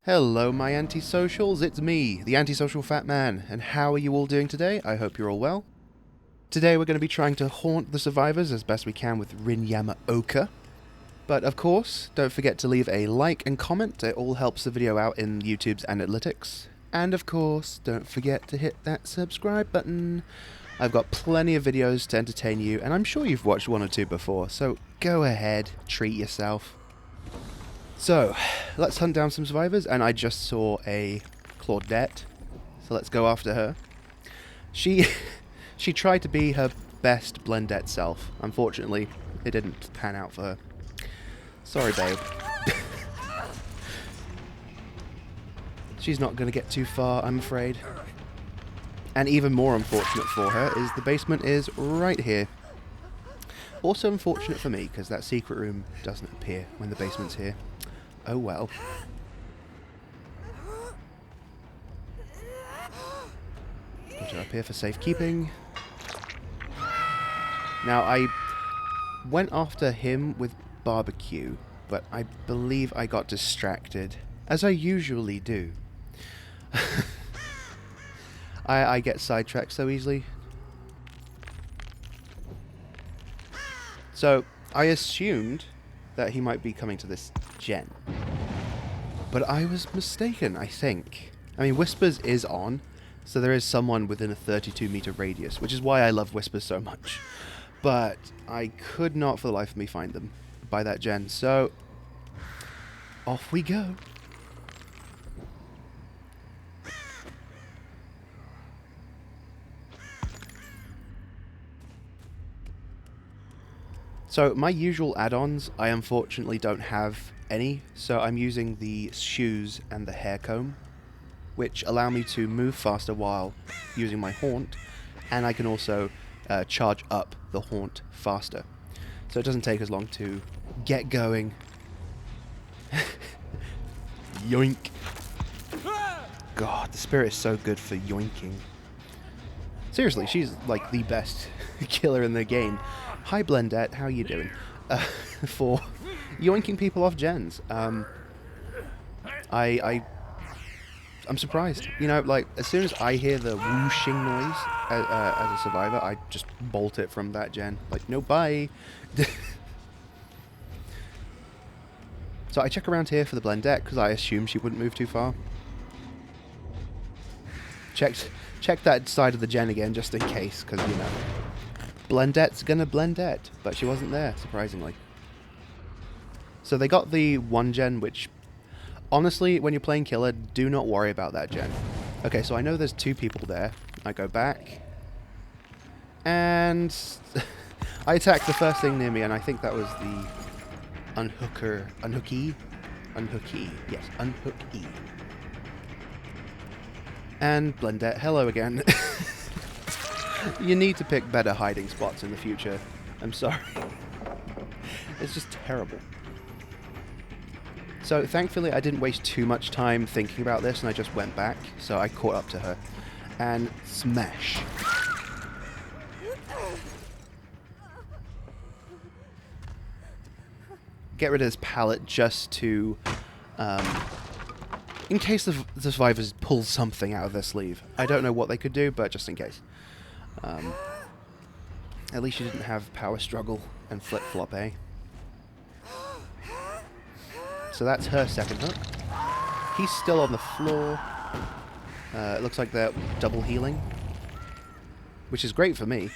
Hello my antisocials, it's me, the Antisocial Fat Man, and how are you all doing today? I hope you're all well. Today we're going to be trying to haunt the survivors as best we can with Rin Yamaoka. But of course, don't forget to leave a like and comment, it all helps the video out in YouTube's analytics. And of course, don't forget to hit that subscribe button. I've got plenty of videos to entertain you, and I'm sure you've watched one or two before, so go ahead, treat yourself. So, let's hunt down some survivors, and I just saw a Claudette, so let's go after her. She tried to be her best Blendette self. Unfortunately, it didn't pan out for her. Sorry, babe. She's not going to get too far, I'm afraid. And even more unfortunate for her is the basement is right here. Also unfortunate for me, because that secret room doesn't appear when the basement's here. Oh well. Put it up here for safekeeping. Now, I went after him with barbecue, but I believe I got distracted, as I usually do. I get sidetracked so easily. So, I assumed that he might be coming to this gen. But I was mistaken, I think. I mean, Whispers is on, so there is someone within a 32-meter radius, which is why I love Whispers so much. But I could not for the life of me find them by that gen, so off we go. So my usual add-ons, I unfortunately don't have any, so I'm using the shoes and the hair comb, which allow me to move faster while using my haunt, and I can also charge up the haunt faster. So it doesn't take as long to get going. Yoink. God, the spirit is so good for yoinking. Seriously, she's like the best killer in the game. Hi Blendette, how you doing? For yoinking people off gens. I'm surprised. You know, like, as soon as I hear the whooshing noise as a survivor, I just bolt it from that gen. Like, no, bye. So I check around here for the Blendette, because I assume she wouldn't move too far. Check that side of the gen again, just in case, because, you know, Blendette's gonna Blendette, but she wasn't there, surprisingly. So they got the one gen, which, honestly, when you're playing killer, do not worry about that gen. Okay, so I know there's two people there. I go back, and I attacked the first thing near me, and I think that was the Unhooky, yes, Unhook-E. And Blendette, hello again. You need to pick better hiding spots in the future. I'm sorry. It's just terrible. So thankfully I didn't waste too much time thinking about this, and I just went back, so I caught up to her. And smash. Get rid of this pallet just to, in case the survivors pull something out of their sleeve. I don't know what they could do, but just in case. At least you didn't have power struggle and flip-flop, eh? So that's her second hook. He's still on the floor. It looks like they're double healing, which is great for me.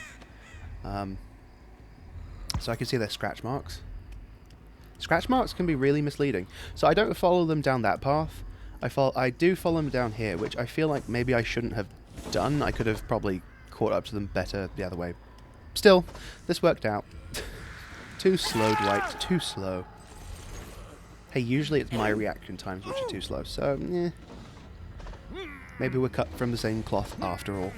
So I can see their scratch marks. Scratch marks can be really misleading. So I don't follow them down that path. I do follow them down here, which I feel like maybe I shouldn't have done. I could have probably caught up to them better the other way. Still, this worked out. Too slow, Dwight. Too slow. Hey, usually it's my reaction times which are too slow, so, eh. Maybe we're cut from the same cloth after all.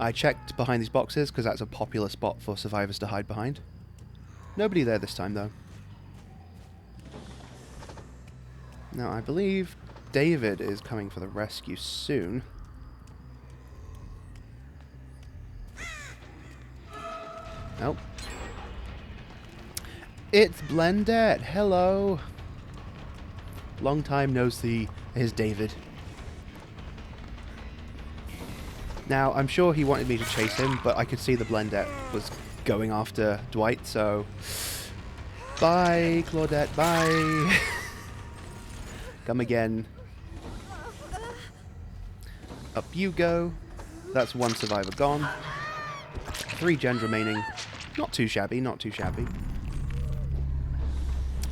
I checked behind these boxes, because that's a popular spot for survivors to hide behind. Nobody there this time, though. Now, I believe David is coming for the rescue soon. Nope. It's Blendette. Hello. Long time no see. Here's David. Now, I'm sure he wanted me to chase him, but I could see the Blendette was going after Dwight, so... Bye, Claudette, bye! Come again. Up you go. That's one survivor gone. 3 gens remaining. Not too shabby, not too shabby.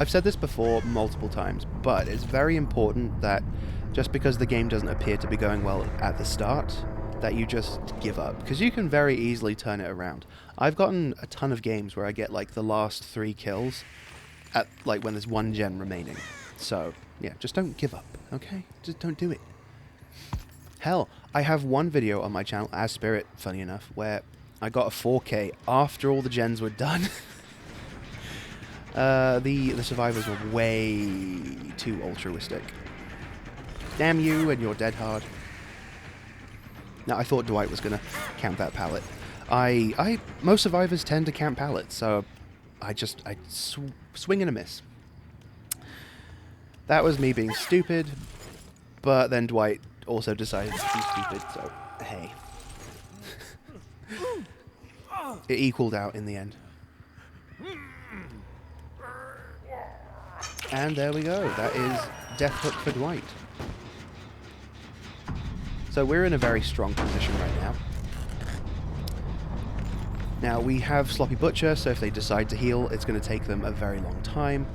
I've said this before multiple times, but it's very important that just because the game doesn't appear to be going well at the start, that you just give up, because you can very easily turn it around. I've gotten a ton of games where I get like the last 3 kills at like when there's 1 gen remaining. So yeah, just don't give up, okay? Just don't do it. Hell, I have one video on my channel, as Spirit, funny enough, where I got a 4K after all the gens were done. The survivors were way too altruistic. Damn you and your dead hard. Now, I thought Dwight was going to camp that pallet. Most survivors tend to camp pallets, so I swing and a miss. That was me being stupid, but then Dwight also decided to be stupid, so hey. It equaled out in the end. And there we go. That is Death Hook for Dwight. So we're in a very strong position right now. Now we have Sloppy Butcher, so if they decide to heal, it's going to take them a very long time.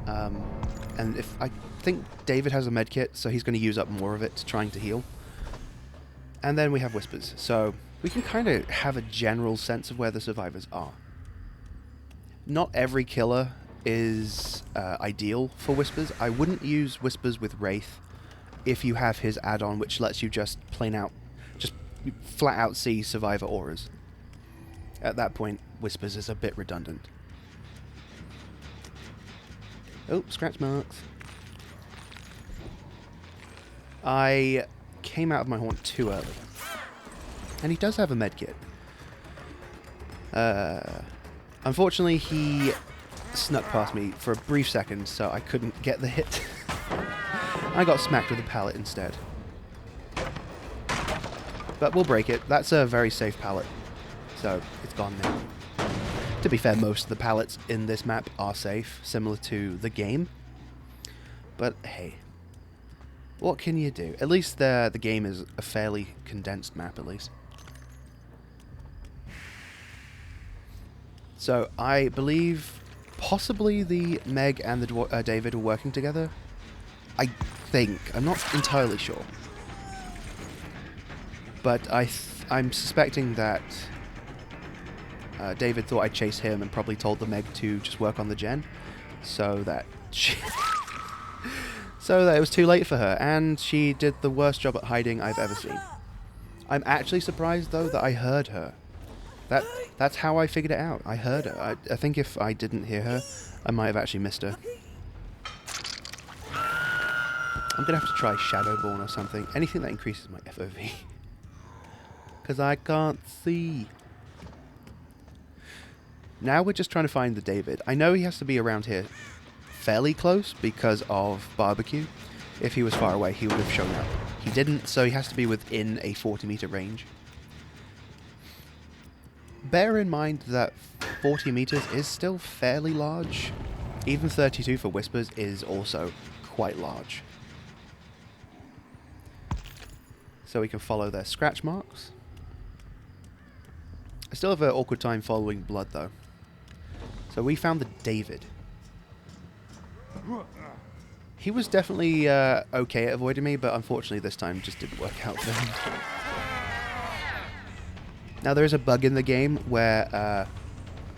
And if I think David has a medkit, so he's going to use up more of it trying to heal. And then we have Whispers, so we can kind of have a general sense of where the survivors are. Not every killer is ideal for Whispers. I wouldn't use Whispers with Wraith if you have his add-on, which lets you just flat out see survivor auras. At that point, Whispers is a bit redundant. Oh, scratch marks. I came out of my haunt too early. And he does have a medkit. Unfortunately, he snuck past me for a brief second, so I couldn't get the hit. I got smacked with a pallet instead. But we'll break it. That's a very safe pallet. So, it's gone now. To be fair, most of the pallets in this map are safe, similar to the game. But hey, what can you do? At least the game is a fairly condensed map, at least. So, I believe possibly the Meg and the David are working together. I think. I'm not entirely sure. But I'm suspecting that David thought I'd chase him and probably told the Meg to just work on the gen, so that it was too late for her, and she did the worst job at hiding I've ever seen. I'm actually surprised though that I heard her. That's how I figured it out. I heard her. I think if I didn't hear her, I might have actually missed her. I'm gonna have to try Shadowborn or something. Anything that increases my FOV. Because I can't see. Now we're just trying to find the David. I know he has to be around here fairly close because of barbecue. If he was far away, he would have shown up. He didn't, so he has to be within a 40-meter range. Bear in mind that 40 meters is still fairly large. Even 32 for Whispers is also quite large. So we can follow their scratch marks. I still have an awkward time following blood though. So we found the David. He was definitely okay at avoiding me, but unfortunately this time just didn't work out for him. Now there is a bug in the game where,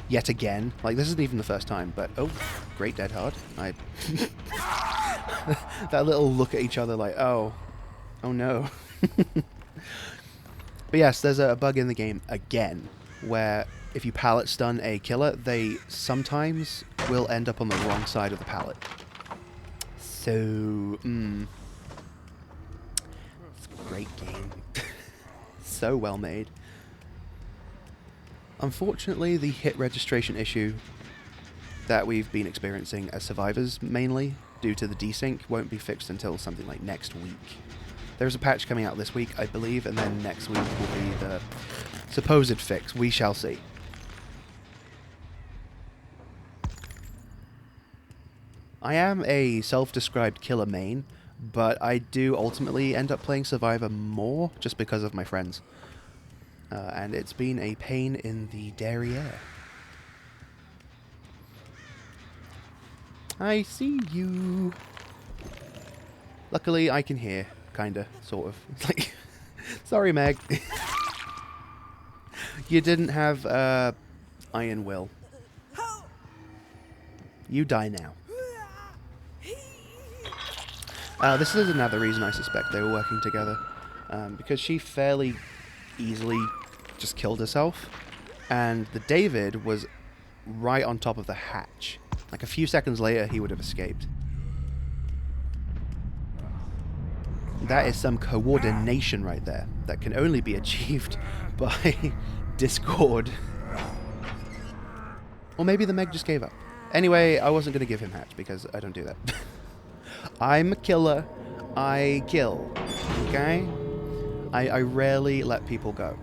yet again, like this isn't even the first time, but oh, great dead hard. That little look at each other like, oh no. But yes, there's a bug in the game again, where if you pallet stun a killer, they sometimes will end up on the wrong side of the pallet. So, it's a great game. So well made. Unfortunately, the hit registration issue that we've been experiencing as survivors, mainly due to the desync, won't be fixed until something like next week. There's a patch coming out this week, I believe, and then next week will be the supposed fix. We shall see. I am a self-described killer main, but I do ultimately end up playing Survivor more just because of my friends. And it's been a pain in the derriere. I see you. Luckily, I can hear, kinda, sort of. It's like, sorry, Meg. You didn't have iron will. You die now. This is another reason I suspect they were working together, because she fairly easily just killed herself, and the David was right on top of the hatch. Like a few seconds later, he would have escaped. That is some coordination right there that can only be achieved by Discord. Or maybe the Meg just gave up. Anyway, I wasn't going to give him hatch because I don't do that. I'm a killer. I kill. Okay? I rarely let people go.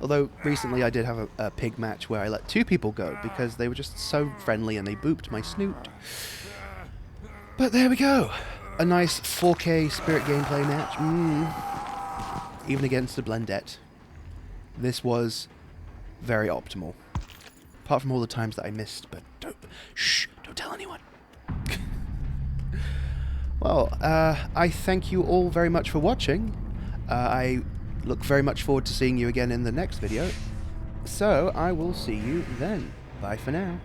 Although, recently I did have a pig match where I let 2 people go because they were just so friendly and they booped my snoot. But there we go. A nice 4K spirit gameplay match. Even against the Blendette. This was very optimal. Apart from all the times that I missed, but don't tell anyone. Well, I thank you all very much for watching. I look very much forward to seeing you again in the next video. So, I will see you then. Bye for now.